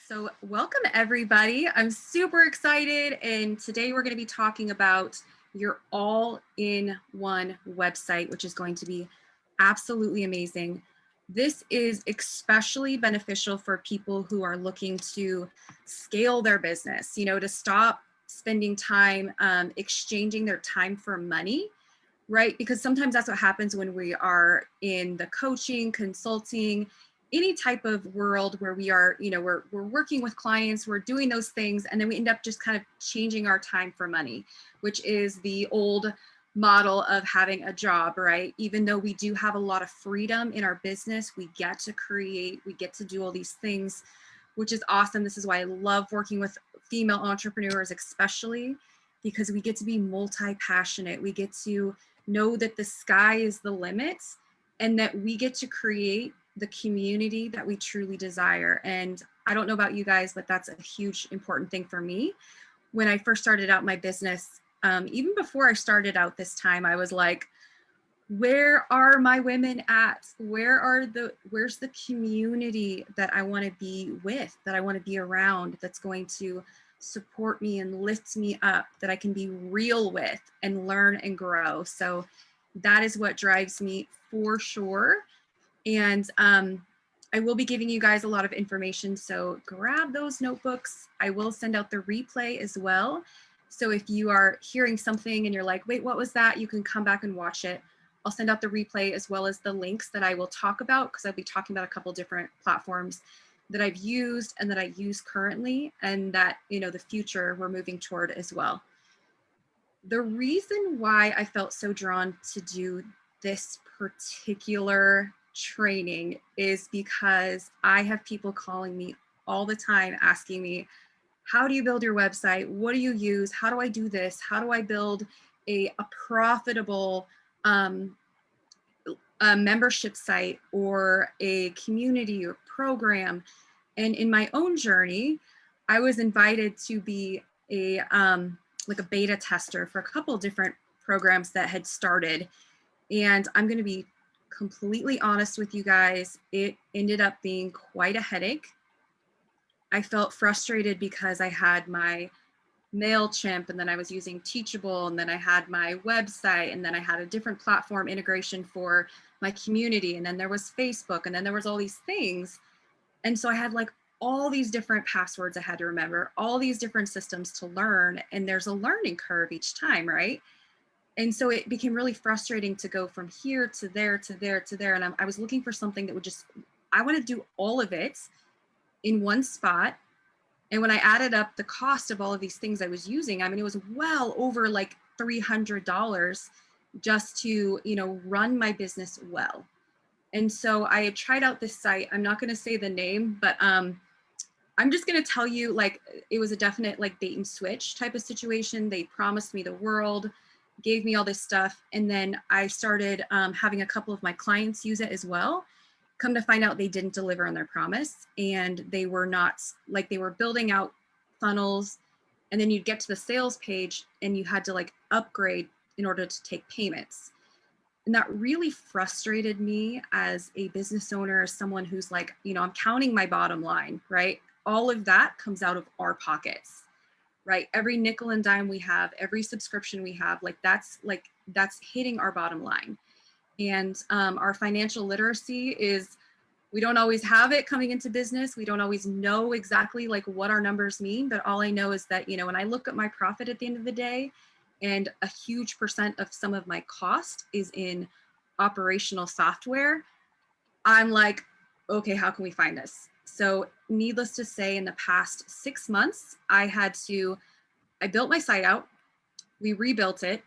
So welcome everybody. I'm super excited. And today we're going to be talking about your all-in-one website, which is going to be absolutely amazing. This is especially beneficial for people who are looking to scale their business, to stop spending time exchanging their time for money, right? Because sometimes that's what happens when we are in the coaching, consulting, any type of world where we are, we're working with clients, we're doing those things, and then we end up just kind of changing our time for money, which is the old model of having a job, right? Even though we do have a lot of freedom in our business, we get to create, we get to do all these things, which is awesome. This is why I love working with female entrepreneurs, especially because we get to be multi-passionate. We get to know that the sky is the limit and that we get to create the community that we truly desire. And I don't know about you guys, but that's a huge important thing for me. When I first started out my business, even before I started out this time, I was like, where are my women at? Where's the community that I want to be with, that I want to be around, that's going to support me and lift me up, that I can be real with and learn and grow. So that is what drives me for sure. And I will be giving you guys a lot of information, so grab those notebooks. I will send out the replay as well. So if you are hearing something and you're like, wait, what was that? You can come back and watch it. I'll send out the replay as well as the links that I will talk about, because I'll be talking about a couple different platforms that I've used and that I use currently, and that, the future we're moving toward as well. The reason why I felt so drawn to do this particular training is because I have people calling me all the time asking me, how do you build your website? What do you use? How do I do this? How do I build a profitable a membership site or a community or program? And in my own journey, I was invited to be a like a beta tester for a couple of different programs that had started. And I'm going to be completely honest with you guys, it ended up being quite a headache. I felt frustrated because I had my MailChimp, and then I was using Teachable, and then I had my website, and then I had a different platform integration for my community, and then there was Facebook, and then there was all these things. And so I had like all these different passwords I had to remember, all these different systems to learn, and there's a learning curve each time, right? And so it became really frustrating to go from here to there, to there, to there. And I was looking for something that would I want to do all of it in one spot. And when I added up the cost of all of these things I was using, I mean, it was well over like $300 just to, run my business well. And so I had tried out this site. I'm not going to say the name, but I'm just going to tell you, like, it was a definite like bait and switch type of situation. They promised me the world, gave me all this stuff. And then I started having a couple of my clients use it as well. Come to find out they didn't deliver on their promise, and they were not, like, they were building out funnels, and then you'd get to the sales page and you had to like upgrade in order to take payments. And that really frustrated me as a business owner, as someone who's like, I'm counting my bottom line, right? All of that comes out of our pockets, right? Every nickel and dime we have, every subscription we have, that's hitting our bottom line. And our financial literacy is, we don't always have it coming into business. We don't always know exactly like what our numbers mean, but all I know is that, when I look at my profit at the end of the day, and a huge percent of some of my cost is in operational software, I'm like, okay, how can we find this? So needless to say, in the past 6 months, I built my site out, we rebuilt it.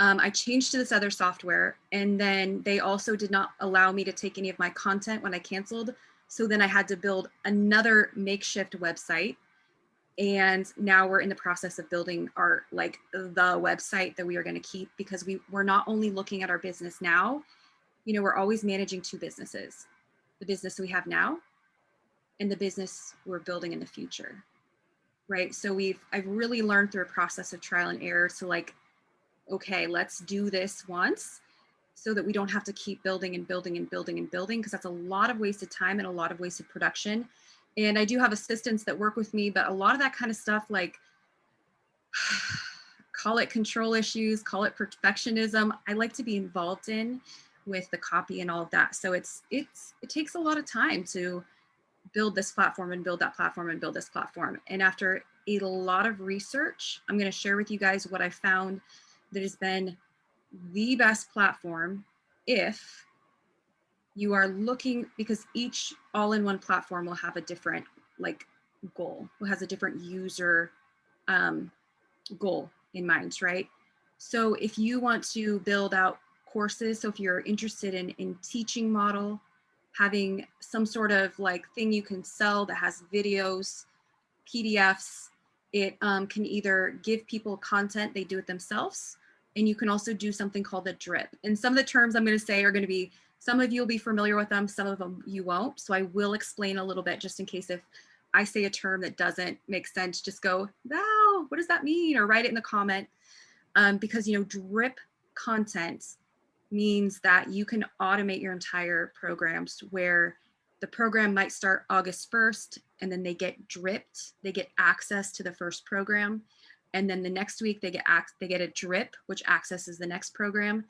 I changed to this other software, and then they also did not allow me to take any of my content when I canceled. So then I had to build another makeshift website. And now we're in the process of building the website that we are going to keep, because we're not only looking at our business now, we're always managing two businesses, the business we have now and the business we're building in the future. Right. So I've really learned through a process of trial and error to like, okay, let's do this once so that we don't have to keep building and building and building and building, because that's a lot of wasted time and a lot of wasted production. And I do have assistants that work with me, but a lot of that kind of stuff, like call it control issues, call it perfectionism, I like to be involved in with the copy and all of that. So it takes a lot of time to build this platform and build that platform and build this platform. And after a lot of research, I'm going to share with you guys what I found that has been the best platform if you are looking, because each all-in-one platform will have a different like goal, who has a different user goal in mind, right? So if you want to build out courses, so if you're interested in teaching model, having some sort of like thing you can sell that has videos, PDFs, it can either give people content, they do it themselves, and you can also do something called a drip. And some of the terms I'm going to say are going to be, some of you will be familiar with them, some of them you won't. So I will explain a little bit just in case if I say a term that doesn't make sense, just go, Val, what does that mean? Or write it in the comment. Because, you know, drip content means that you can automate your entire programs where the program might start August 1st and then they get dripped, they get access to the first program. And then the next week they get a drip, which accesses the next program.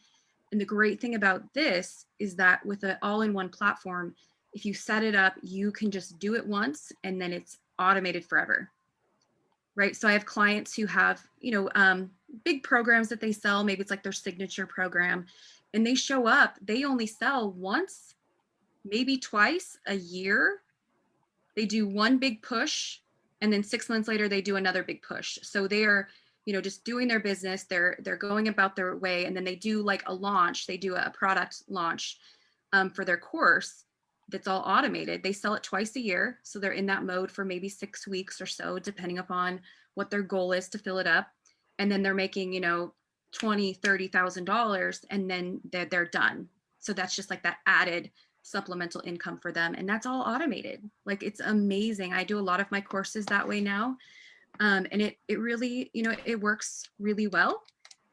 And the great thing about this is that with an all-in-one platform, if you set it up, you can just do it once and then it's automated forever. Right. So I have clients who have, you know, big programs that they sell. Maybe it's like their signature program and they show up, they only sell once, maybe twice a year. They do one big push and then 6 months later, they do another big push. So they are, you know, just doing their business. They're going about their way. And then they do like a launch, they do a product launch for their course. That's all automated. They sell it twice a year. So they're in that mode for maybe 6 weeks or so, depending upon what their goal is to fill it up. And then they're making, you know, $20,000-$30,000 and then they're done. So that's just like that added supplemental income for them. And that's all automated. Like, it's amazing. I do a lot of my courses that way now. And it really, you know, it works really well.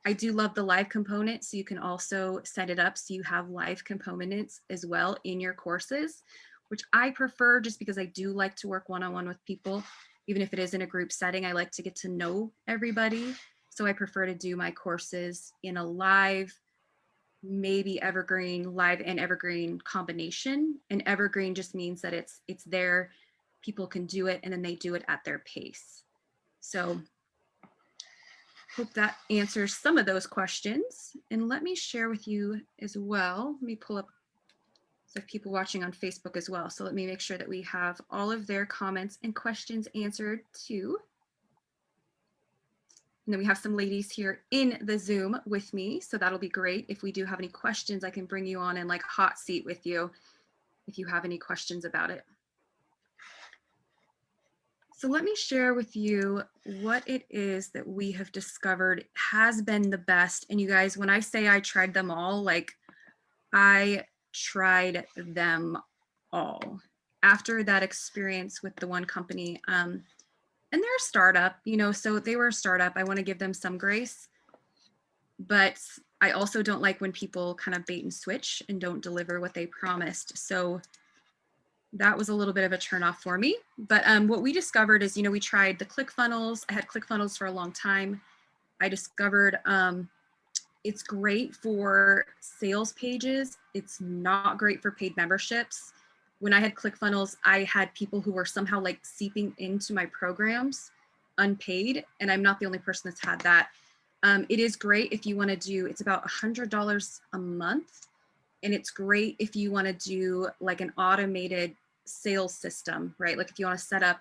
I do love the live component. So you can also set it up so you have live components as well in your courses, which I prefer just because I do like to work one-on-one with people. Even if it is in a group setting, I like to get to know everybody. So I prefer to do my courses in a live, maybe evergreen, live and evergreen combination. And evergreen just means that it's there, people can do it, and then they do it at their pace. So hope that answers some of those questions. And let me share with you as well. Let me pull up some people watching on Facebook as well. So let me make sure that we have all of their comments and questions answered too. And then we have some ladies here in the Zoom with me. So that'll be great. If we do have any questions, I can bring you on and like hot seat with you if you have any questions about it. So let me share with you what it is that we have discovered has been the best. And you guys, when I say I tried them all, like I tried them all after that experience with the one company. And they're a startup, you know, so they were a startup. I want to give them some grace, but I also don't like when people kind of bait and switch and don't deliver what they promised. So that was a little bit of a turnoff for me. But what we discovered is, you know, we tried the ClickFunnels. I had ClickFunnels for a long time. I discovered it's great for sales pages. It's not great for paid memberships. When I had ClickFunnels, I had people who were somehow like seeping into my programs unpaid. And I'm not the only person that's had that. It is great if you want to do, it's about $100 a month. And it's great if you want to do like an automated sales system, right? Like if you want to set up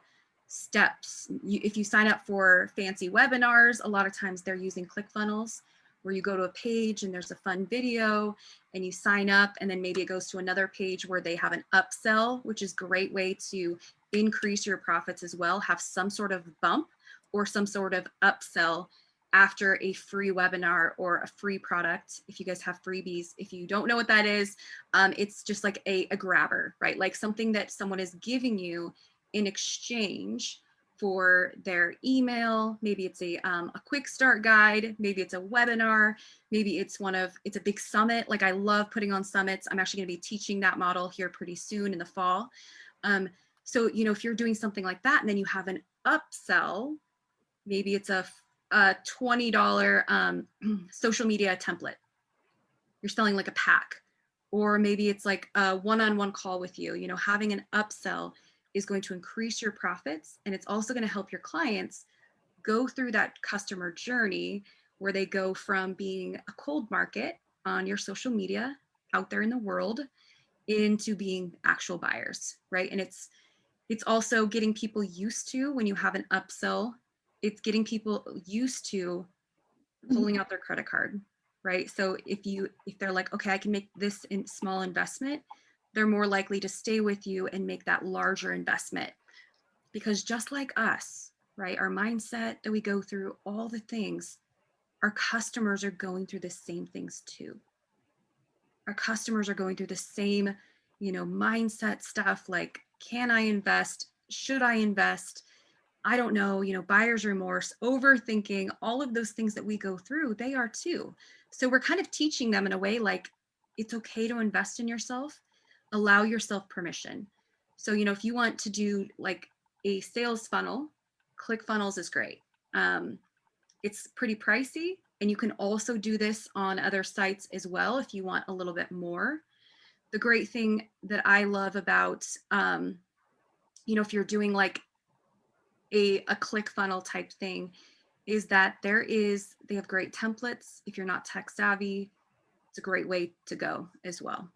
steps, if you sign up for fancy webinars, a lot of times they're using ClickFunnels, where you go to a page and there's a fun video and you sign up, and then maybe it goes to another page where they have an upsell, which is a great way to increase your profits as well, have some sort of bump or some sort of upsell after a free webinar or a free product. If you guys have freebies, if you don't know what that is, it's just like a grabber, right? Like something that someone is giving you in exchange for their email. Maybe it's a quick start guide. Maybe it's a webinar. Maybe it's it's a big summit. Like I love putting on summits. I'm actually going to be teaching that model here pretty soon in the fall. So, if you're doing something like that and then you have an upsell, maybe it's a $20 social media template. You're selling like a pack, or maybe it's like a one-on-one call with you. Having an upsell is going to increase your profits, and it's also going to help your clients go through that customer journey where they go from being a cold market on your social media out there in the world into being actual buyers, right? And it's also getting people used to, when you have an upsell, it's getting people used to pulling out their credit card, right? So if they're like, okay, I can make this small investment, they're more likely to stay with you and make that larger investment. Because just like us, right, our mindset that we go through, all the things, our customers are going through the same things too. Our customers are going through the same, mindset stuff like, can I invest? Should I invest? I don't know, buyer's remorse, overthinking, all of those things that we go through, they are too. So we're kind of teaching them in a way like, it's okay to invest in yourself, allow yourself permission. So, if you want to do like a sales funnel, ClickFunnels is great. It's pretty pricey, and you can also do this on other sites as well if you want a little bit more. The great thing that I love about, if you're doing like a ClickFunnel type thing, is that they have great templates. If you're not tech savvy, it's a great way to go as well.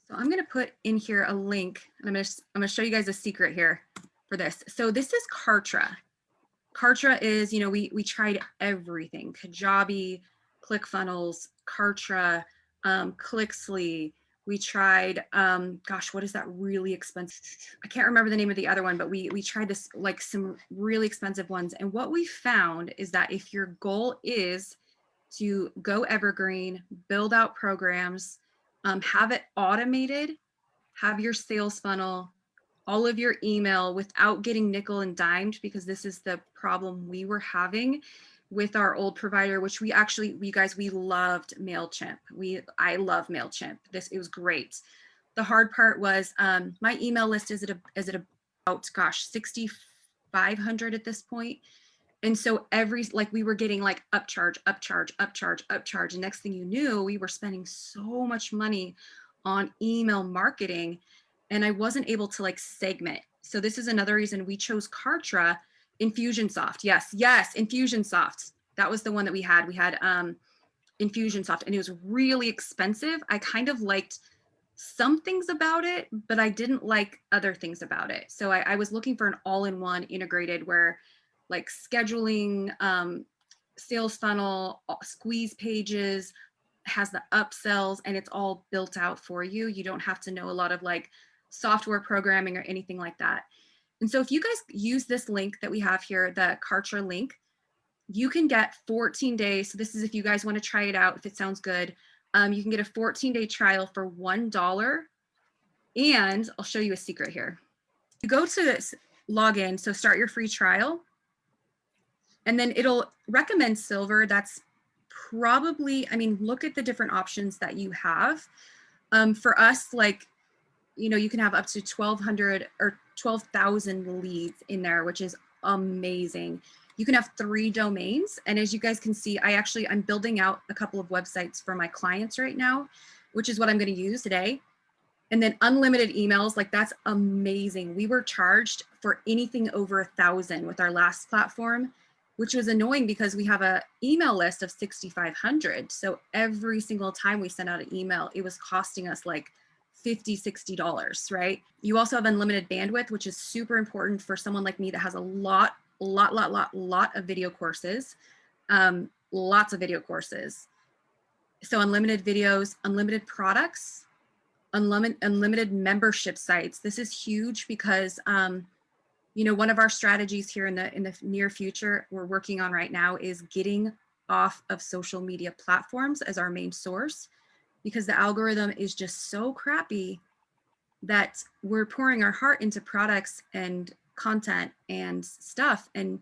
So I'm going to put in here a link, and I'm going to show you guys a secret here for this. So this is Kartra. Kartra is, we tried everything: Kajabi, ClickFunnels, Kartra, Clixly. We tried, what is that really expensive? I can't remember the name of the other one, but we tried this, like some really expensive ones. And what we found is that if your goal is to go evergreen, build out programs, have it automated, have your sales funnel, all of your email without getting nickel and dimed, because this is the problem we were having with our old provider, which we loved MailChimp. I love MailChimp. It was great. The hard part was my email list is at about 6,500 at this point. And so we were getting like upcharge. And next thing you knew, we were spending so much money on email marketing, and I wasn't able to like segment. So this is another reason we chose Kartra. Infusionsoft. Yes, Infusionsoft. That was the one that we had. We had Infusionsoft, and it was really expensive. I kind of liked some things about it, but I didn't like other things about it. So I was looking for an all-in-one integrated, where like scheduling, sales funnel, squeeze pages, has the upsells, and it's all built out for you. You don't have to know a lot of like software programming or anything like that. And so if you guys use this link that we have here, the Kartra link, you can get 14 days. So this is if you guys want to try it out, if it sounds good. You can get a 14-day trial for $1. And I'll show you a secret here. You go to this login, so start your free trial, and then it'll recommend silver. That's probably, look at the different options that you have. For us, like, you can have up to 1,200 or 12,000 leads in there, which is amazing. You can have 3 domains. And as you guys can see, I'm building out a couple of websites for my clients right now, which is what I'm going to use today. And then unlimited emails, like that's amazing. We were charged for anything over 1,000 with our last platform, which was annoying because we have an email list of 6,500. So every single time we sent out an email, it was costing us like $50, $60, right? You also have unlimited bandwidth, which is super important for someone like me that has a lot of video courses, lots of video courses. So unlimited videos, unlimited products, unlimited membership sites. This is huge because, one of our strategies here in the near future we're working on right now is getting off of social media platforms as our main source, because the algorithm is just so crappy that we're pouring our heart into products and content and stuff, and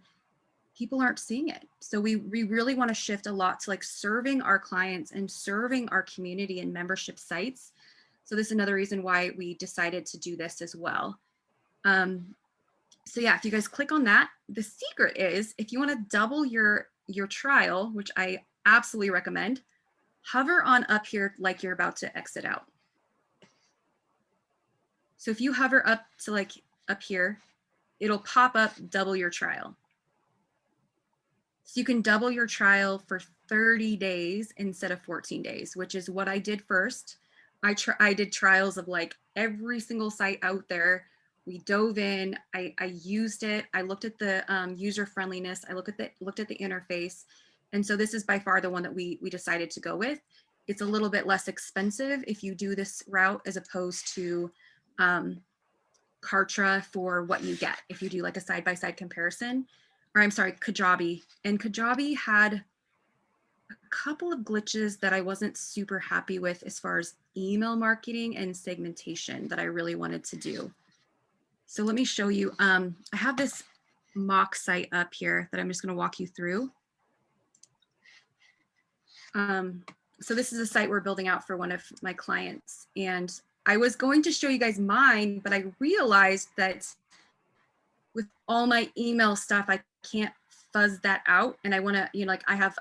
people aren't seeing it. So we really want to shift a lot to like serving our clients and serving our community and membership sites. So this is another reason why we decided to do this as well. So yeah, if you guys click on that, the secret is if you want to double your trial, which I absolutely recommend, hover on up here like you're about to exit out. So if you hover up to like up here, it'll pop up double your trial. So you can double your trial for 30 days instead of 14 days, which is what I did first. I did trials of like every single site out there. We dove in, I used it. I looked at the user friendliness. I looked at the interface. And so this is by far the one that we decided to go with. It's a little bit less expensive if you do this route as opposed to Kartra for what you get if you do like a side-by-side comparison. Or I'm sorry, Kajabi. And Kajabi had a couple of glitches that I wasn't super happy with as far as email marketing and segmentation that I really wanted to do. So let me show you. I have this mock site up here that I'm just going to walk you through. So this is a site we're building out for one of my clients. And I was going to show you guys mine, but I realized that with all my email stuff, I can't fuzz that out. And I want to, you know, like I have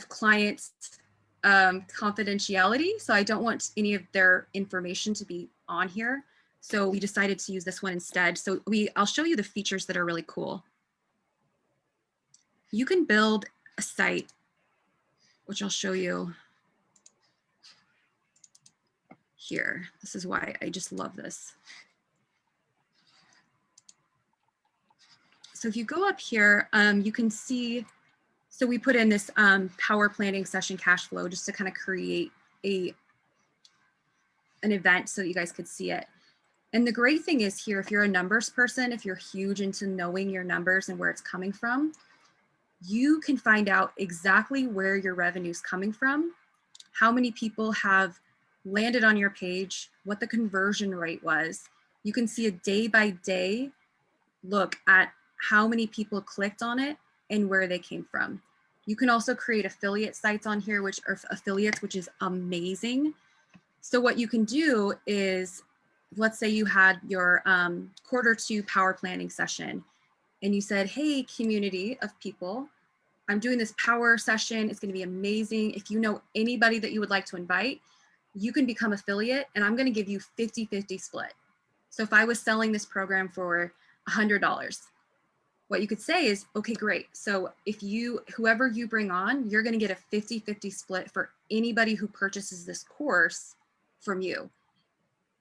clients confidentiality. So I don't want any of their information to be on here. So we decided to use this one instead. So I'll show you the features that are really cool. You can build a site, which I'll show you here. This is why I just love this. So if you go up here, you can see, so we put in this power planning session cash flow just to kind of create an event so that you guys could see it. And the great thing is here, if you're a numbers person, if you're huge into knowing your numbers and where it's coming from, you can find out exactly where your revenue is coming from, how many people have landed on your page, what the conversion rate was. You can see a day by day look at how many people clicked on it and where they came from. You can also create affiliate sites on here, which are affiliates, which is amazing. So what you can do is, let's say you had your Q2 power planning session and you said, hey, community of people, I'm doing this power session. It's going to be amazing. If you know anybody that you would like to invite, you can become affiliate and I'm going to give you 50-50 split. So if I was selling this program for $100, what you could say is, okay, great. So if whoever you bring on, you're going to get a 50-50 split for anybody who purchases this course from you.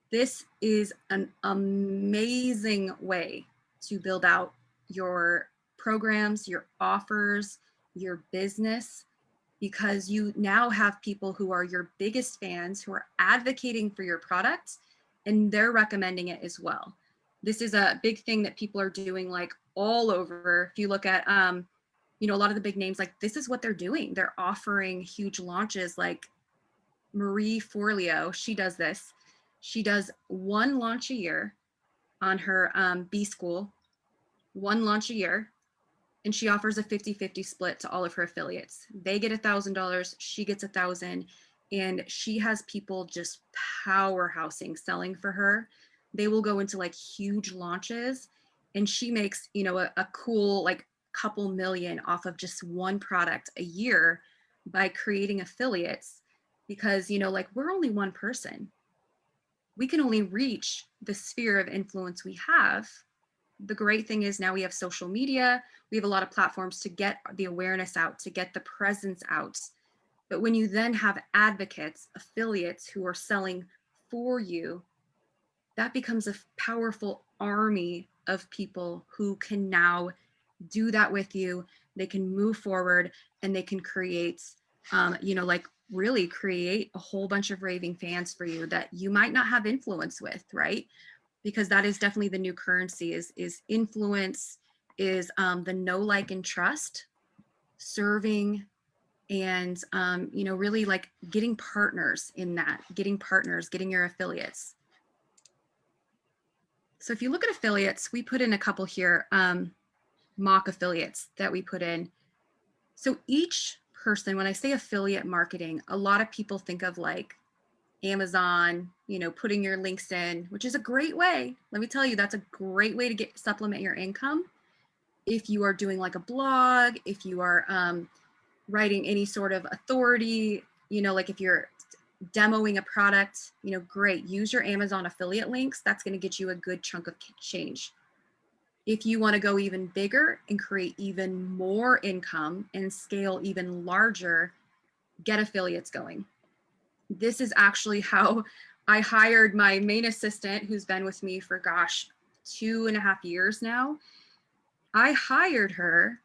This is an amazing way to build out your programs, your offers, your business, because you now have people who are your biggest fans who are advocating for your product and they're recommending it as well. This is a big thing that people are doing like all over. If you look at, you know, a lot of the big names, like this is what they're doing. They're offering huge launches like Marie Forleo. She does this. She does one launch a year on her B school, one launch a year, and she offers a 50-50 split to all of her affiliates. They get $1,000, she gets $1,000, and she has people just powerhousing selling for her. They will go into like huge launches, and she makes, you know, a cool like couple million off of just one product a year by creating affiliates, because, you know, like we're only one person. We can only reach the sphere of influence we have. The great thing is now we have social media, we have a lot of platforms to get the awareness out, to get the presence out. But when you then have advocates, affiliates who are selling for you, that becomes a powerful army of people who can now do that with you. They can move forward and they can create, you know, like really create a whole bunch of raving fans for you that you might not have influence with, right? Because that is definitely the new currency is influence, is the know, like, and trust, serving, and, you know, really like getting partners in that, getting partners, getting your affiliates. So if you look at affiliates, we put in a couple here, mock affiliates that we put in. So each person, when I say affiliate marketing, a lot of people think of like Amazon, putting your links in, which is a great way. Let me tell you, that's a great way to supplement your income. If you are doing like a blog, if you are writing any sort of authority, like if you're demoing a product, great. Use your Amazon affiliate links. That's going to get you a good chunk of change. If you want to go even bigger and create even more income and scale even larger, get affiliates going. This is actually how I hired my main assistant, who's been with me for, 2.5 years now. I hired her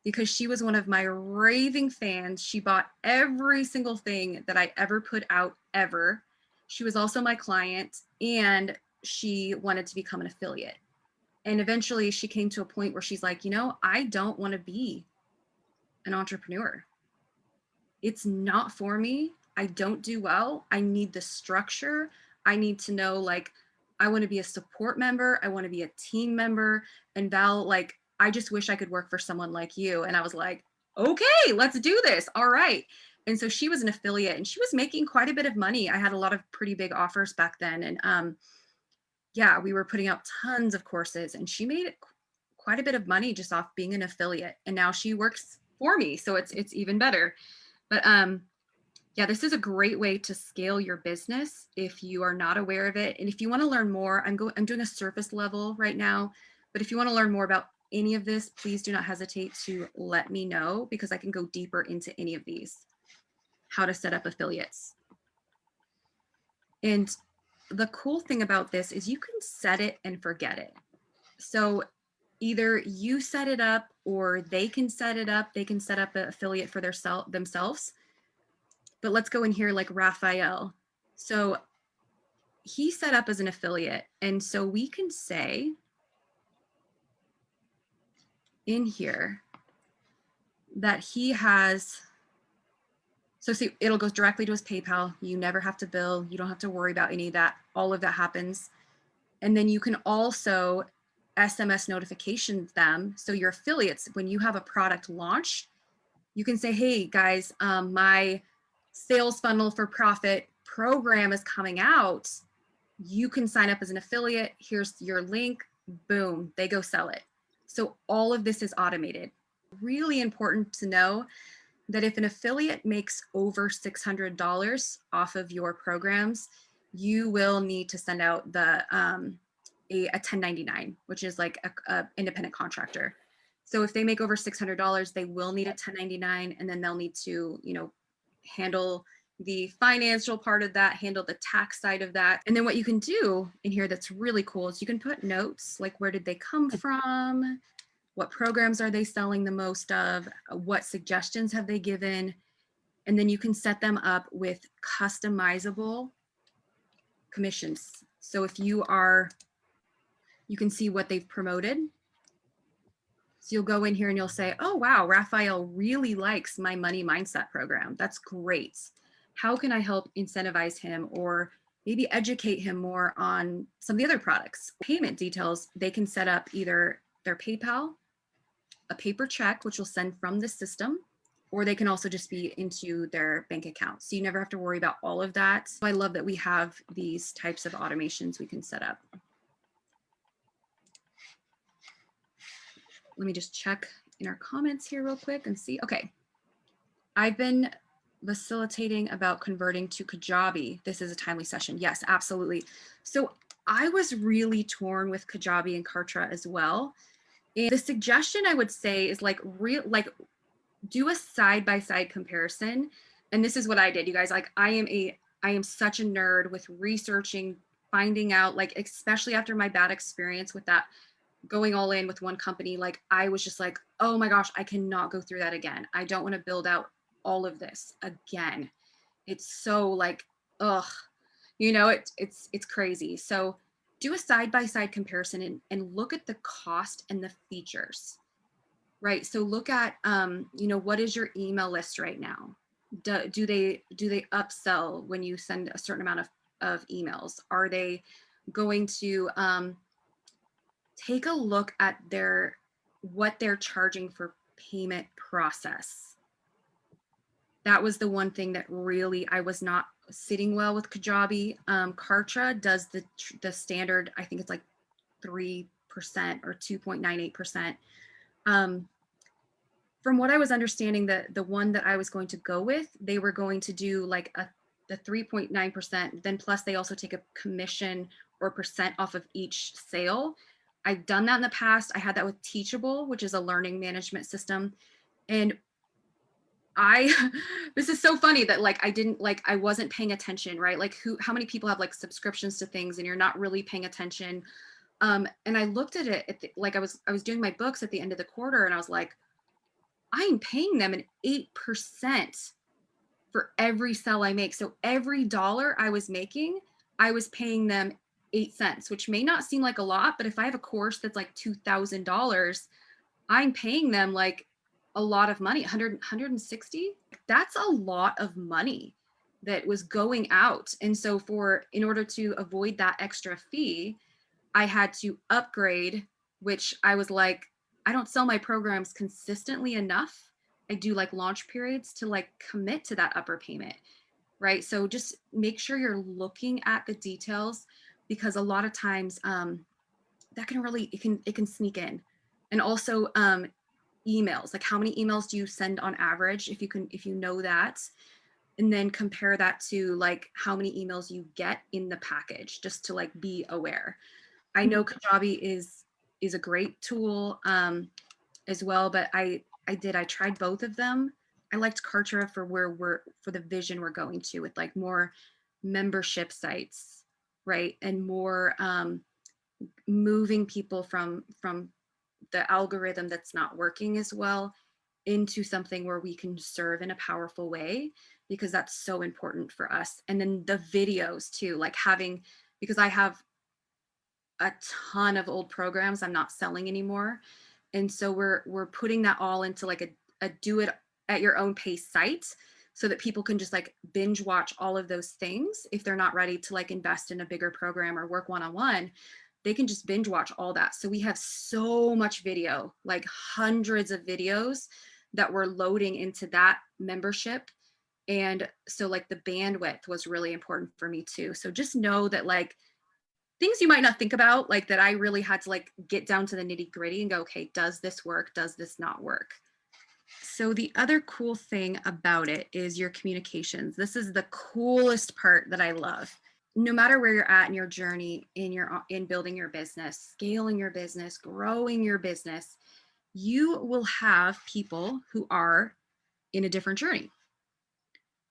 because she was one of my raving fans. She bought every single thing that I ever put out ever. She was also my client, and she wanted to become an affiliate. And eventually she came to a point where she's like, I don't want to be an entrepreneur. It's not for me. I don't do well. I need the structure. I need to know, like, I want to be a support member. I want to be a team member. And Val, like, I just wish I could work for someone like you. And I was like, okay, let's do this. All right. And so she was an affiliate and she was making quite a bit of money. I had a lot of pretty big offers back then. And yeah, we were putting out tons of courses, and she made quite a bit of money just off being an affiliate. And now she works for me. So it's even better. But yeah, this is a great way to scale your business if you are not aware of it. And if you want to learn more, I'm doing a surface level right now. But if you want to learn more about any of this, please do not hesitate to let me know, because I can go deeper into any of these. How to set up affiliates. And the cool thing about this is you can set it and forget it. So either you set it up or they can set it up. They can set up an affiliate for themselves. But let's go in here like Raphael. So he set up as an affiliate. And so we can say in here that he has, so see, it'll go directly to his PayPal. You never have to bill. You don't have to worry about any of that. All of that happens. And then you can also SMS notifications them. So your affiliates, when you have a product launch, you can say, hey guys, my sales funnel for profit program is coming out. You can sign up as an affiliate. Here's your link. Boom, they go sell it. So all of this is automated. Really important to know that if an affiliate makes over $600 off of your programs, you will need to send out the a 1099, which is like a independent contractor. So if they make over $600, they will need a 1099, and then they'll need to, handle the financial part of that, handle the tax side of that. And then what you can do in here that's really cool is you can put notes like, where did they come from? What programs are they selling the most of? What suggestions have they given? And then you can set them up with customizable commissions. So if you can see what they've promoted. So you'll go in here and you'll say, oh, wow, Raphael really likes my money mindset program. That's great. How can I help incentivize him or maybe educate him more on some of the other products? Payment details, they can set up either their PayPal, a paper check, which will send from the system, or they can also just be into their bank account. So you never have to worry about all of that. So I love that we have these types of automations we can set up. Let me just check in our comments here real quick and see. Okay. I've been facilitating about converting to Kajabi. This is a timely session. Yes, absolutely. So I was really torn with Kajabi and Kartra as well. And the suggestion I would say is do a side-by-side comparison. And this is what I did, you guys. Like I am such a nerd with researching, finding out, like, especially after my bad experience with that, going all in with one company, like I was just like, oh my gosh, I cannot go through that again. I don't want to build out all of this again. It's so like, ugh, it's crazy. So do a side-by-side comparison and look at the cost and the features, right? So look at, what is your email list right now? Do they upsell when you send a certain amount of emails? Are they going to, take a look at what they're charging for payment process. That was the one thing that really I was not sitting well with Kajabi. Kartra does the standard, I think it's like 3% or 2.98%. From what I was understanding, the one that I was going to go with, they were going to do like the 3.9%, then plus they also take a commission or percent off of each sale. I've done that in the past. I had that with Teachable, which is a learning management system. And this is so funny that like I wasn't paying attention, right? Like how many people have like subscriptions to things and you're not really paying attention. And I looked at it like I was doing my books at the end of the quarter and I was like, I'm paying them an 8% for every sell I make. So every dollar I was making, I was paying them 8 cents, which may not seem like a lot, but if I have a course that's like $2,000, I'm paying them like a lot of money, 160. That's a lot of money that was going out. And so in order to avoid that extra fee, I had to upgrade, which I was like, I don't sell my programs consistently enough. I do like launch periods to like commit to that upper payment, right? So just make sure you're looking at the details because a lot of times that can really, it can sneak in. And also emails, like how many emails do you send on average if you know that, and then compare that to like how many emails you get in the package just to like be aware. I know Kajabi is a great tool as well, but I tried both of them. I liked Kartra for for the vision we're going to with like more membership sites, right? And more moving people from the algorithm that's not working as well into something where we can serve in a powerful way, because that's so important for us. And then the videos too, like because I have a ton of old programs I'm not selling anymore. And so we're putting that all into like a do it at your own pace site so that people can just like binge watch all of those things. If they're not ready to like invest in a bigger program or work one-on-one, they can just binge watch all that. So we have so much video, like hundreds of videos that we're loading into that membership. And so like the bandwidth was really important for me too. So just know that like things you might not think about, like that I really had to like get down to the nitty gritty and go, okay, does this work? Does this not work? So the other cool thing about it is your communications. This is the coolest part that I love. No matter where you're at in your journey, in building your business, scaling your business, growing your business, you will have people who are in a different journey,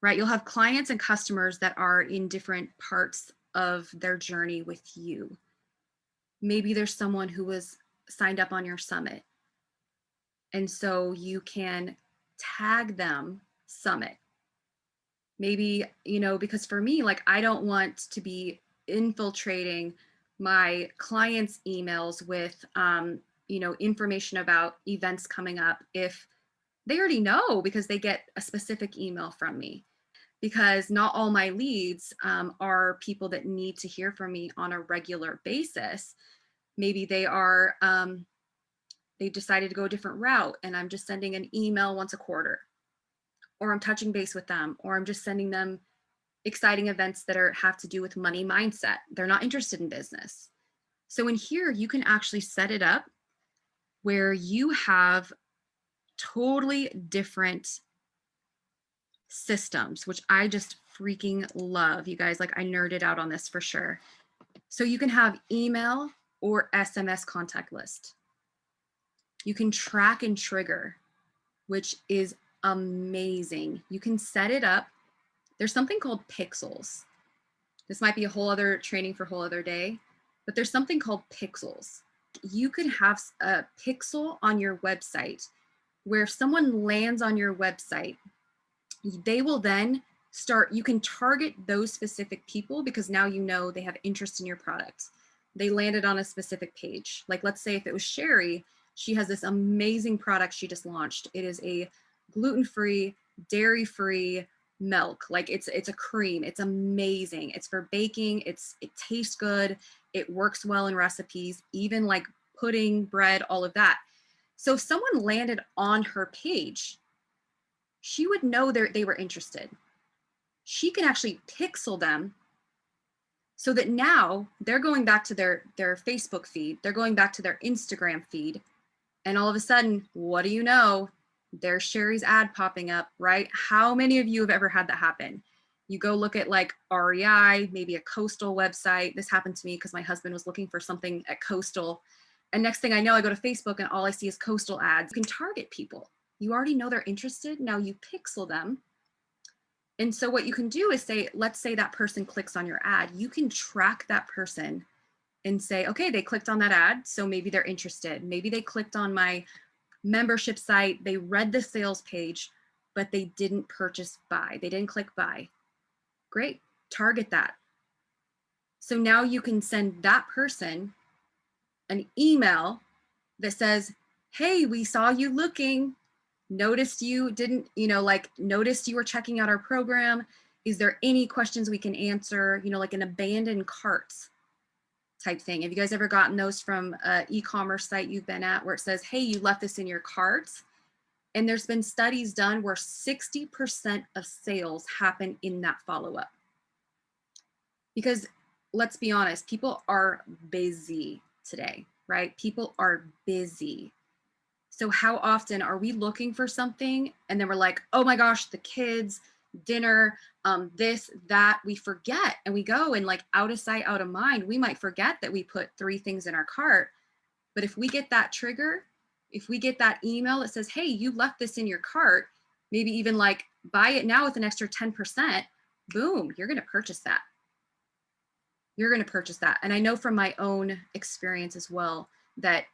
right? You'll have clients and customers that are in different parts of their journey with you. Maybe there's someone who was signed up on your summit. And so you can tag them summit. Maybe, because for me, like, I don't want to be infiltrating my clients' emails with, information about events coming up if they already know because they get a specific email from me. Because not all my leads are people that need to hear from me on a regular basis. Maybe they are, they decided to go a different route and I'm just sending an email once a quarter, or I'm touching base with them, or I'm just sending them exciting events that have to do with money mindset. They're not interested in business. So in here, you can actually set it up where you have totally different systems, which I just freaking love. You guys, like, I nerded out on this for sure. So you can have email or SMS contact list. You can track and trigger, which is amazing. You can set it up. There's something called pixels. This might be a whole other training for a whole other day, but there's something called pixels. You could have a pixel on your website where if someone lands on your website, they will then you can target those specific people because now you know they have interest in your product. They landed on a specific page. Like, let's say if it was Sherry, she has this amazing product she just launched. It is a gluten-free, dairy-free milk. Like, it's a cream. It's amazing. It's for baking. It tastes good. It works well in recipes, even like pudding, bread, all of that. So if someone landed on her page, she would know they were interested. she can actually pixel them so that now they're going back to their Facebook feed, they're going back to their Instagram feed, and all of a sudden, what do you know? There's Sherry's ad popping up, right? How many of you have ever had that happen? You go look at like REI, maybe a Coastal website. This happened to me because my husband was looking for something at Coastal. And next thing I know, I go to Facebook and all I see is Coastal ads. You can target people. You already know they're interested. Now you pixel them. And so what you can do is say, let's say that person clicks on your ad. You can track that person and say, okay, they clicked on that ad, so maybe they're interested. Maybe they clicked on my membership site, they read the sales page, but they didn't purchase buy. They didn't click buy. Great, target that. So now you can send that person an email that says, hey, we saw you looking, noticed you didn't, noticed you were checking out our program. Is there any questions we can answer? Like an abandoned carts type thing. Have you guys ever gotten those from an e-commerce site you've been at where it says, hey, you left this in your cart? And there's been studies done where 60% of sales happen in that follow-up. Because let's be honest, people are busy today, right? People are busy. So how often are we looking for something and then we're like, oh my gosh, the kids, dinner, this, that, we forget, and we go and like out of sight, out of mind. We might forget that we put 3 things in our cart. But if we get that trigger, if we get that email that says, hey, you left this in your cart, maybe even like buy it now with an extra 10%, boom, you're going to purchase that. You're going to purchase that. And I know from my own experience as well that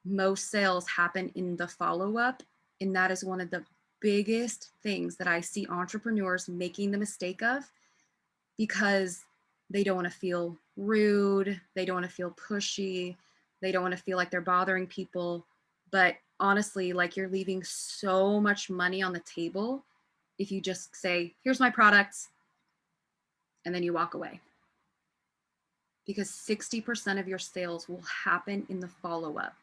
most sales happen in the follow-up. And that is one of the biggest things that I see entrepreneurs making the mistake of, because they don't want to feel rude. They don't want to feel pushy. They don't want to feel like they're bothering people. But honestly, like, you're leaving so much money on the table if you just say, here's my products, and then you walk away. Because 60% of your sales will happen in the follow-up.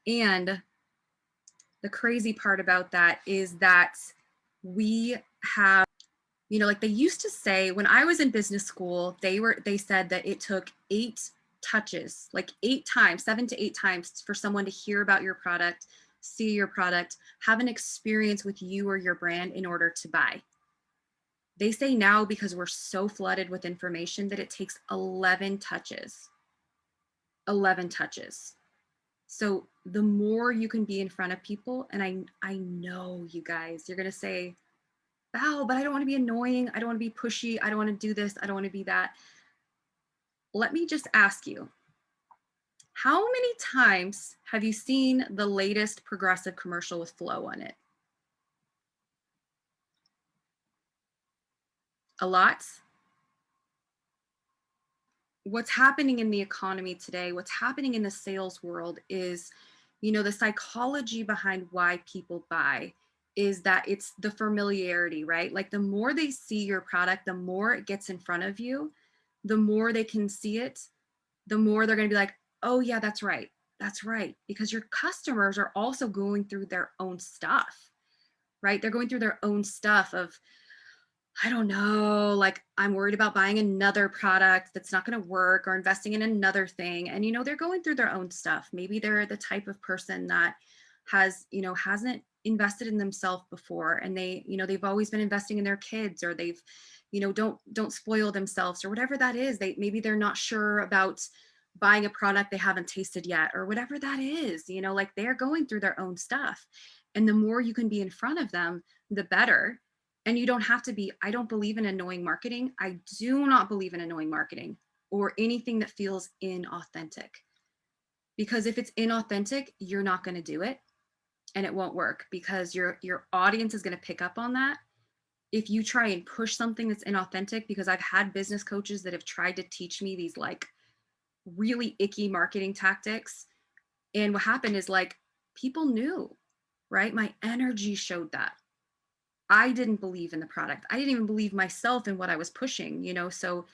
And the crazy part about that is that we have, like they used to say when I was in business school, they said that it took 8 touches, like 8 times, 7 to 8 times for someone to hear about your product, see your product, have an experience with you or your brand in order to buy. They say now, because we're so flooded with information, that it takes 11 touches. 11 touches. So the more you can be in front of people, and I know you guys, you're going to say, Val, but I don't want to be annoying. I don't want to be pushy. I don't want to do this. I don't want to be that. Let me just ask you, how many times have you seen the latest Progressive commercial with Flow on it? A lot? What's happening in the economy today, what's happening in the sales world is, the psychology behind why people buy is that it's the familiarity, right? Like the more they see your product, the more it gets in front of you, the more they can see it, the more they're going to be like, oh yeah, that's right. That's right. Because your customers are also going through their own stuff, right? They're going through their own stuff of, I don't know, like I'm worried about buying another product that's not going to work, or investing in another thing. And, they're going through their own stuff. Maybe they're the type of person that hasn't invested in themselves before. And they've always been investing in their kids, or they've, don't spoil themselves, or whatever that is. Maybe they're not sure about buying a product they haven't tasted yet, or whatever that is, like they're going through their own stuff. And the more you can be in front of them, the better. And you don't have to be, I don't believe in annoying marketing. I do not believe in annoying marketing or anything that feels inauthentic. Because if it's inauthentic, you're not going to do it, and it won't work, because your audience is going to pick up on that. If you try and push something that's inauthentic, because I've had business coaches that have tried to teach me these like really icky marketing tactics. And what happened is, like, people knew, right? My energy showed that. I didn't believe in the product. I didn't even believe myself in what I was pushing, so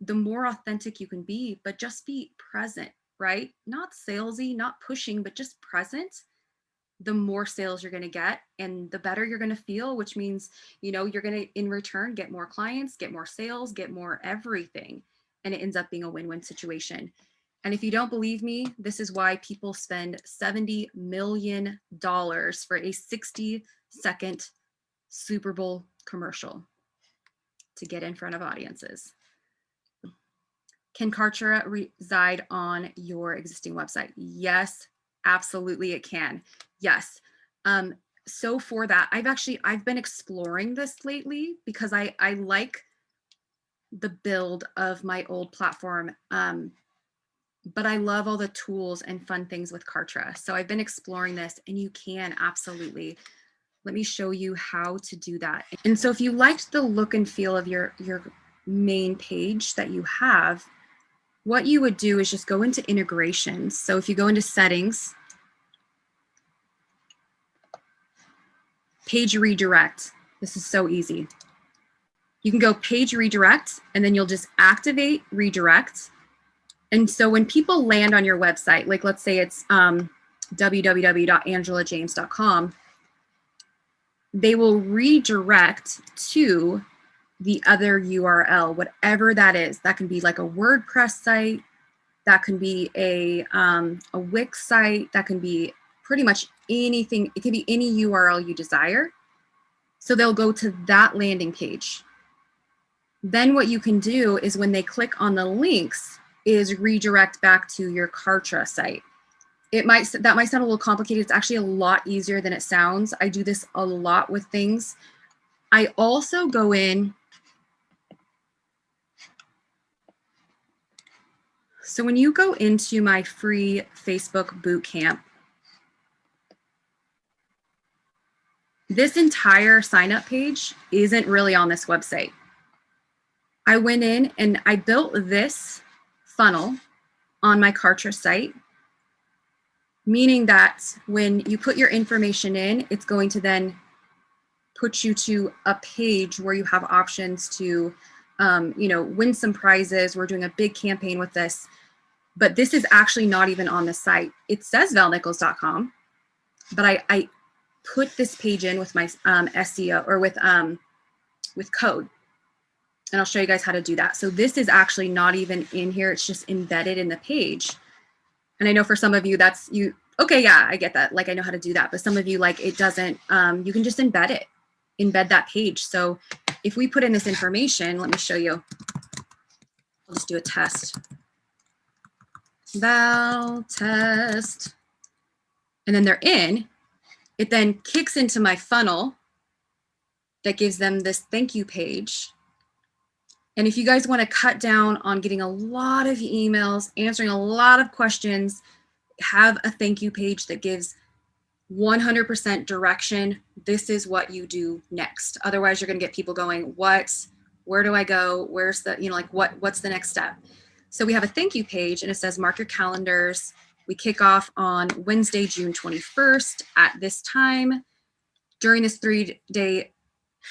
the more authentic you can be, but just be present, right? Not salesy, not pushing, but just present. the more sales you're going to get and the better you're going to feel, which means, you know, you're going to in return get more clients, get more sales, get more everything. And it ends up being a win-win situation. And if you don't believe me, this is why people spend $70 million for a 60-second Super Bowl commercial to get in front of audiences. Can Kartra reside on your existing website? Yes, absolutely it can. Yes. So for that, I've been exploring this lately because I like the build of my old platform. But I love all the tools and fun things with Kartra. So I've been exploring this, and you can absolutely. Let me show you how to do that. And so if you liked the look and feel of your main page that you have, what you would do is just go into integrations. So if you go into settings, page redirect, this is so easy. You can go page redirect, and then you'll just activate redirect. And so when people land on your website, like let's say it's www.angelajames.com, they will redirect to the other URL, whatever that is. That can be like a WordPress site, that can be a Wix site, that can be pretty much anything. It can be any URL you desire. So they'll go to that landing page. Then what you can do is when they click on the links is redirect back to your Kartra site. That might sound a little complicated. It's actually a lot easier than it sounds. I do this a lot with things. I also go in. So when you go into my free Facebook bootcamp, this entire sign up page isn't really on this website. I went in and I built this funnel on my Kartra site, meaning that when you put your information in, it's going to then put you to a page where you have options to, you know, win some prizes. We're doing a big campaign with this, but this is actually not even on the site. It says valnichols.com, but I put this page in with my SEO or with code. And I'll show you guys how to do that. So this is actually not even in here. It's just embedded in the page. And I know for some of you that's you, okay, yeah, I get that. Like I know how to do that. But some of you, like it doesn't, you can just embed that page. So if we put in this information, let me show you. I'll just do a test. Val test. And then they're in. It then kicks into my funnel that gives them this thank you page. And if you guys want to cut down on getting a lot of emails, answering a lot of questions, have a thank you page that gives 100% direction. This is what you do next. Otherwise, you're going to get people going, where do I go? Where's the, you know, like what's the next step? So we have a thank you page and it says, mark your calendars. We kick off on Wednesday, June 21st at this time. During this 3-day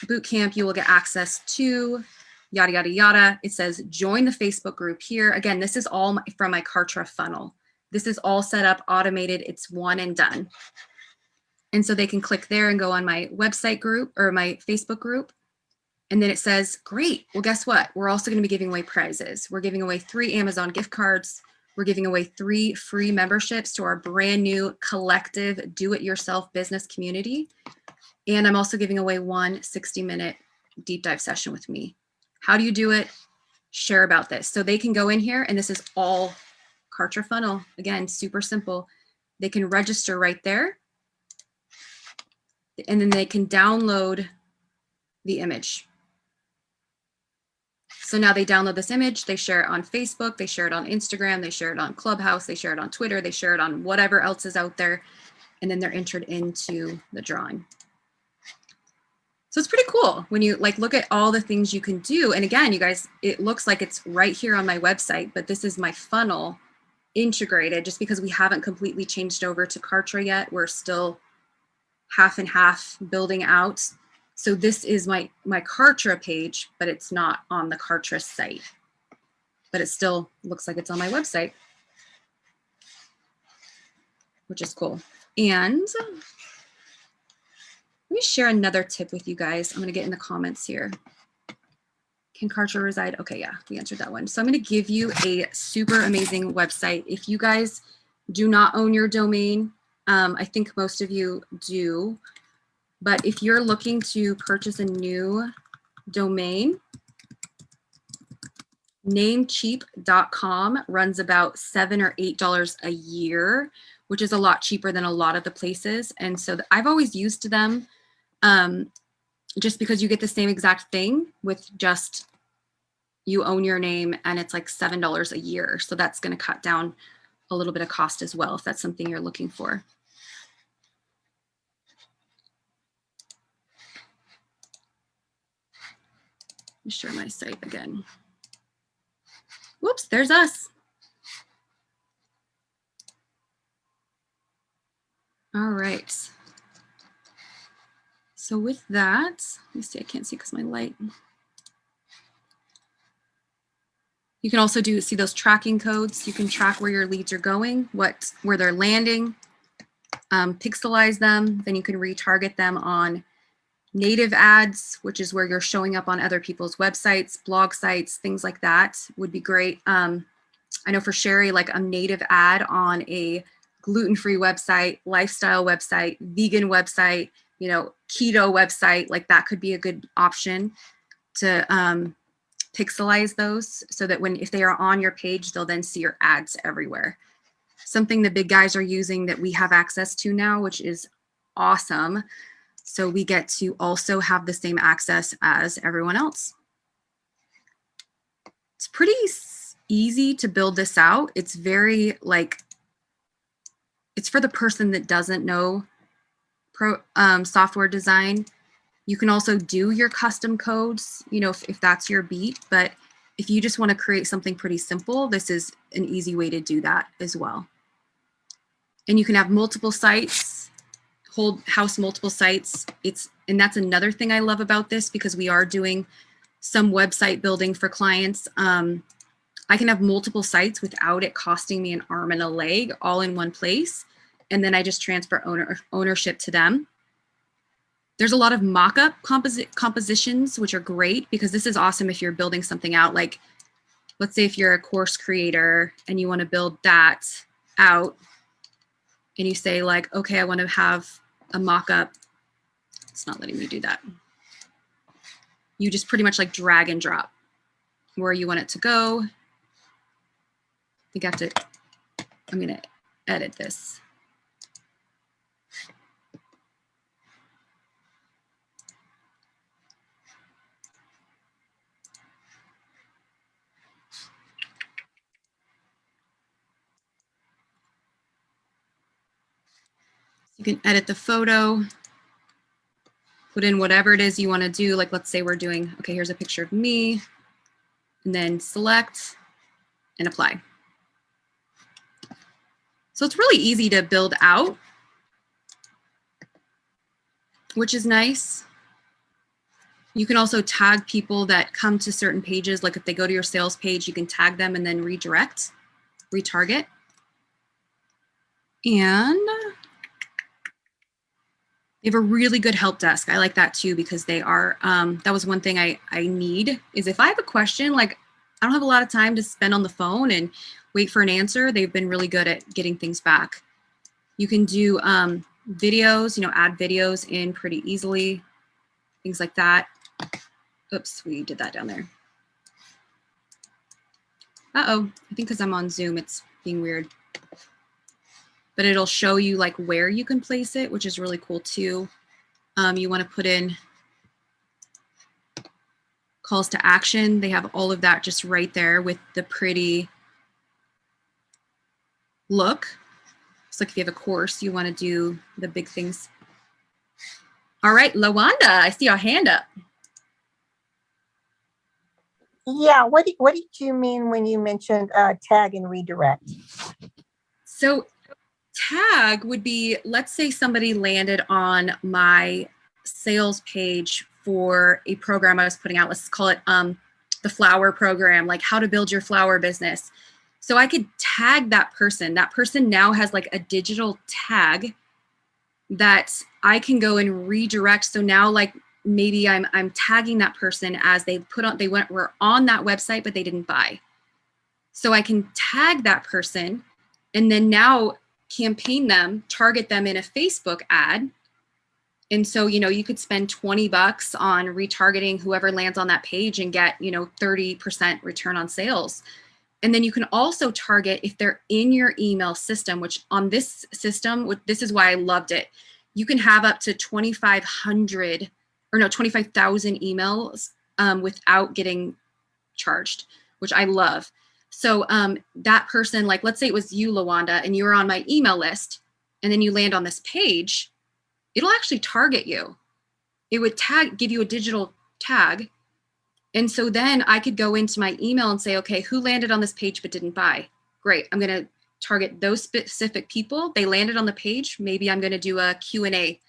boot camp, you will get access to yada, yada, yada. It says join the Facebook group here. Again, this is all from my Kartra funnel. This is all set up, automated. It's one and done. And so they can click there and go on my website group or my Facebook group. And then it says, great. Well, guess what? We're also going to be giving away prizes. We're giving away 3 Amazon gift cards. We're giving away 3 free memberships to our brand new collective do-it-yourself business community. And I'm also giving away 1 60-minute deep dive session with me. How do you do it? Share about this. So they can go in here and this is all Kartra funnel. Again, super simple. They can register right there. And then they can download the image. So now they download this image, they share it on Facebook, they share it on Instagram, they share it on Clubhouse, they share it on Twitter, they share it on whatever else is out there, and then they're entered into the drawing. So it's pretty cool when you like look at all the things you can do. And again, you guys, it looks like it's right here on my website, but this is my funnel integrated just because we haven't completely changed over to Kartra yet. We're still half and half building out. So this is my Kartra page, but it's not on the Kartra site, but it still looks like it's on my website, which is cool. And let me share another tip with you guys. I'm going to get in the comments here. Can Karcher reside? Okay, yeah, we answered that one. So I'm going to give you a super amazing website. If you guys do not own your domain, I think most of you do, but if you're looking to purchase a new domain, namecheap.com runs about $7 or $8 a year, which is a lot cheaper than a lot of the places. And so I've always used them just because you get the same exact thing with just you own your name, and it's like $7 a year. So that's going to cut down a little bit of cost as well, if that's something you're looking for. Let me share my site again. Whoops, there's us. All right. So with that, let me see, I can't see because my light. You can also see those tracking codes. You can track where your leads are going, where they're landing, pixelize them. Then you can retarget them on native ads, which is where you're showing up on other people's websites, blog sites, things like that would be great. I know for Sherry, like a native ad on a gluten-free website, lifestyle website, vegan website, you know, keto website, like that could be a good option to pixelize those so that if they are on your page, they'll then see your ads everywhere. Something the big guys are using that we have access to now, which is awesome. So we get to also have the same access as everyone else. It's pretty easy to build this out. It's very it's for the person that doesn't know software design. You can also do your custom codes, you know, if that's your beat, but if you just want to create something pretty simple, this is an easy way to do that as well. And you can have multiple sites, house multiple sites. And that's another thing I love about this, because we are doing some website building for clients. I can have multiple sites without it costing me an arm and a leg all in one place. And then I just transfer ownership to them. There's a lot of mock-up compositions, which are great, because this is awesome if you're building something out. Like, let's say if you're a course creator and you want to build that out, and you say like, okay, I want to have a mock-up. It's not letting me do that. You just pretty much like drag and drop where you want it to go. I'm going to edit this. You can edit the photo, put in whatever it is you want to do. Like, let's say we're doing, okay, here's a picture of me, and then select and apply. So it's really easy to build out, which is nice. You can also tag people that come to certain pages. Like if they go to your sales page, you can tag them and then redirect, retarget. And they have a really good help desk. I like that too, because they are, that was one thing I need, is if I have a question, like I don't have a lot of time to spend on the phone and wait for an answer. They've been really good at getting things back. You can do videos, you know, add videos in pretty easily, things like that. Oops, we did that down there. Uh-oh, I think because I'm on Zoom, it's being weird. But it'll show you like where you can place it, which is really cool too. You want to put in calls to action. They have all of that just right there with the pretty look. It's like if you have a course, you want to do the big things. All right, Lawanda, I see your hand up. Yeah, what did you mean when you mentioned tag and redirect? So tag would be, let's say somebody landed on my sales page for a program I was putting out. Let's call it the flower program, like how to build your flower business. So I could tag that person. That person now has like a digital tag that I can go and redirect. So now like maybe I'm tagging that person as were on that website, but they didn't buy. So I can tag that person and then now campaign them, target them in a Facebook ad. And so, you could spend $20 on retargeting whoever lands on that page and get, 30% return on sales. And then you can also target if they're in your email system, which on this system, this is why I loved it. You can have up to 2,500 or no, 25,000 emails without getting charged, which I love. So that person, like, let's say it was you, Lawanda, and you were on my email list, and then you land on this page, it'll actually target you. It would give you a digital tag. And so then I could go into my email and say, okay, who landed on this page but didn't buy? Great. I'm going to target those specific people. They landed on the page. Maybe I'm going to do a Q&A,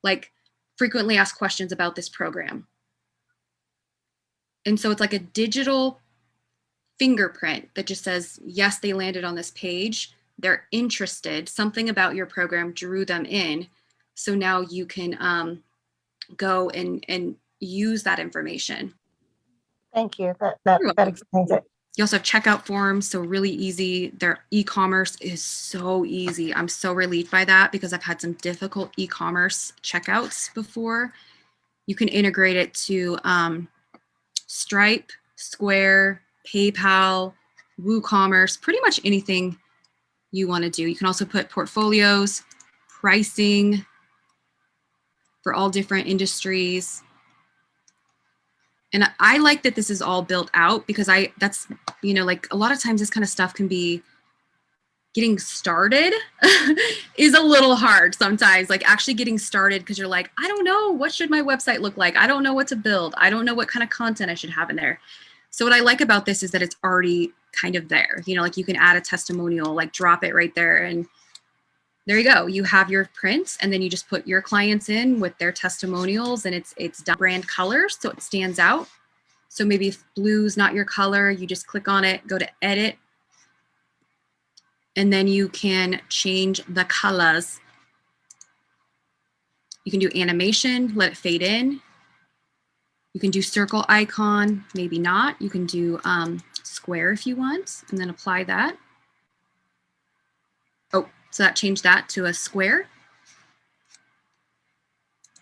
like frequently asked questions about this program. And so it's like a digital fingerprint that just says, yes, they landed on this page. They're interested. Something about your program drew them in. So now you can go and use that information. Thank you. That explains it. You also have checkout forms, so really easy. Their e-commerce is so easy. I'm so relieved by that because I've had some difficult e-commerce checkouts before. You can integrate it to Stripe, Square, PayPal, WooCommerce, pretty much anything you want to do. You can also put portfolios, pricing for all different industries. And I like that this is all built out because that's, like a lot of times this kind of stuff can be getting started is a little hard sometimes, like actually getting started because you're like, I don't know, what should my website look like? I don't know what to build. I don't know what kind of content I should have in there. So what I like about this is that it's already kind of there, like you can add a testimonial, like drop it right there. And there you go. You have your prints and then you just put your clients in with their testimonials and it's brand colors. So it stands out. So maybe if blue's not your color, you just click on it, go to edit, and then you can change the colors. You can do animation, let it fade in. You can do circle icon, maybe not. You can do square if you want, and then apply that. Oh, so that changed that to a square.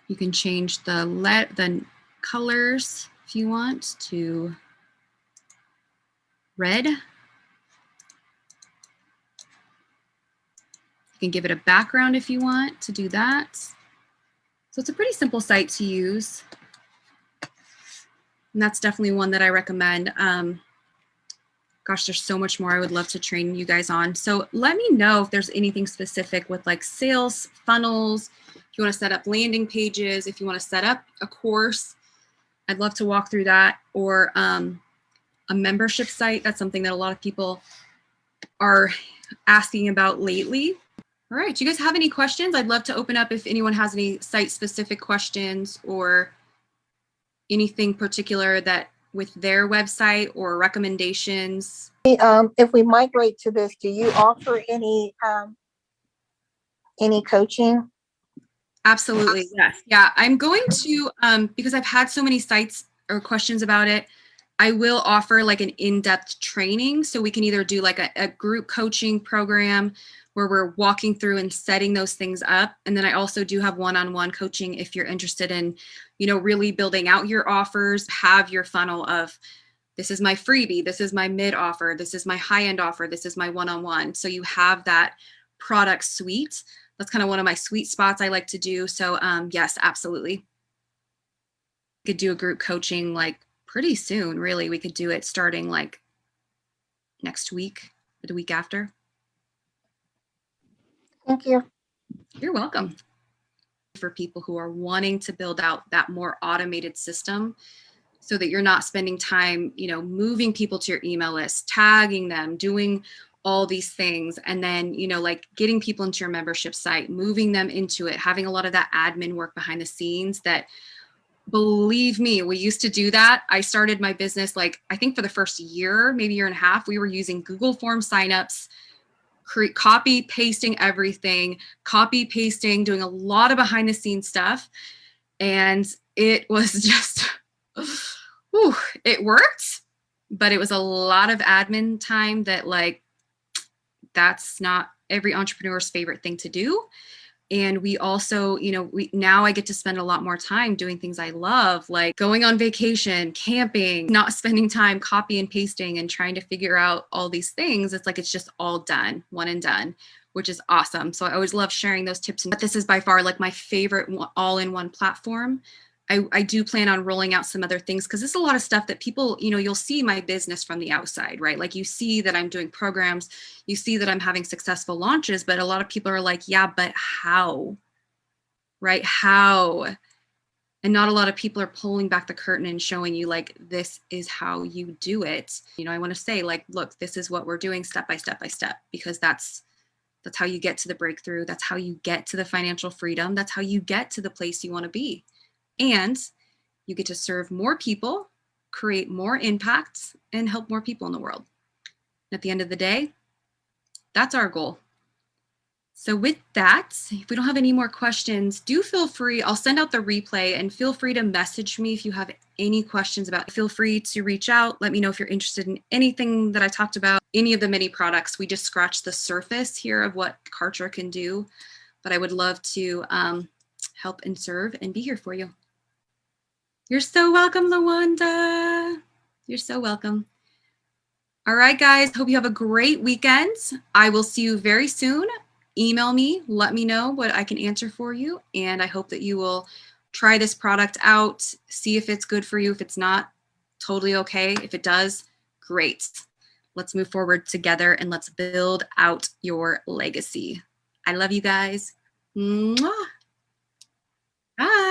You can change the colors if you want to red. You can give it a background if you want to do that. So it's a pretty simple site to use. And that's definitely one that I recommend. Gosh, there's so much more I would love to train you guys on. So let me know if there's anything specific with like sales funnels, if you want to set up landing pages, if you want to set up a course, I'd love to walk through that, or a membership site. That's something that a lot of people are asking about lately. All right, do you guys have any questions? I'd love to open up if anyone has any site specific questions or anything particular that with their website or recommendations. If we migrate to this, do you offer any coaching? Absolutely, yes. Yeah, I'm going to, because I've had so many sites or questions about it, I will offer like an in-depth training. So we can either do like a group coaching program where we're walking through and setting those things up. And then I also do have one-on-one coaching if you're interested in, really building out your offers, have your funnel of, this is my freebie, this is my mid offer, this is my high-end offer, this is my one-on-one. So you have that product suite. That's kind of one of my sweet spots I like to do. So yes, absolutely. We could do a group coaching like pretty soon, really. We could do it starting like next week or the week after. Thank you. You're welcome. For people who are wanting to build out that more automated system so that you're not spending time, moving people to your email list, tagging them, doing all these things, and then, like getting people into your membership site, moving them into it, having a lot of that admin work behind the scenes that, believe me, we used to do that. I started my business, like, I think for the first year, maybe year and a half, we were using Google Form signups, copy pasting everything, copy pasting, doing a lot of behind the scenes stuff. And it was just, whew, it worked, but it was a lot of admin time that like, that's not every entrepreneur's favorite thing to do. And we also, you know, now I get to spend a lot more time doing things I love, like going on vacation, camping, not spending time copy and pasting and trying to figure out all these things. It's like, it's just all done, one and done, which is awesome. So I always love sharing those tips. But this is by far like my favorite all-in-one platform. I do plan on rolling out some other things because there's a lot of stuff that people, you know, you'll see my business from the outside, right? Like you see that I'm doing programs, you see that I'm having successful launches, but a lot of people are like, yeah, but how, right? How? And not a lot of people are pulling back the curtain and showing you like, this is how you do it. You know, I want to say like, look, this is what we're doing step by step by step, because that's how you get to the breakthrough. That's how you get to the financial freedom. That's how you get to the place you want to be. And you get to serve more people, create more impact, and help more people in the world. At the end of the day, that's our goal. So with that, if we don't have any more questions, do feel free, I'll send out the replay and feel free to message me if you have any questions about it. Feel free to reach out. Let me know if you're interested in anything that I talked about, any of the many products. We just scratched the surface here of what Kartra can do, but I would love to help and serve and be here for you. You're so welcome, Lawanda. You're so welcome. All right, guys, hope you have a great weekend. I will see you very soon. Email me, let me know what I can answer for you. And I hope that you will try this product out, see if it's good for you. If it's not, totally okay. If it does, great. Let's move forward together and let's build out your legacy. I love you guys. Mwah. Bye.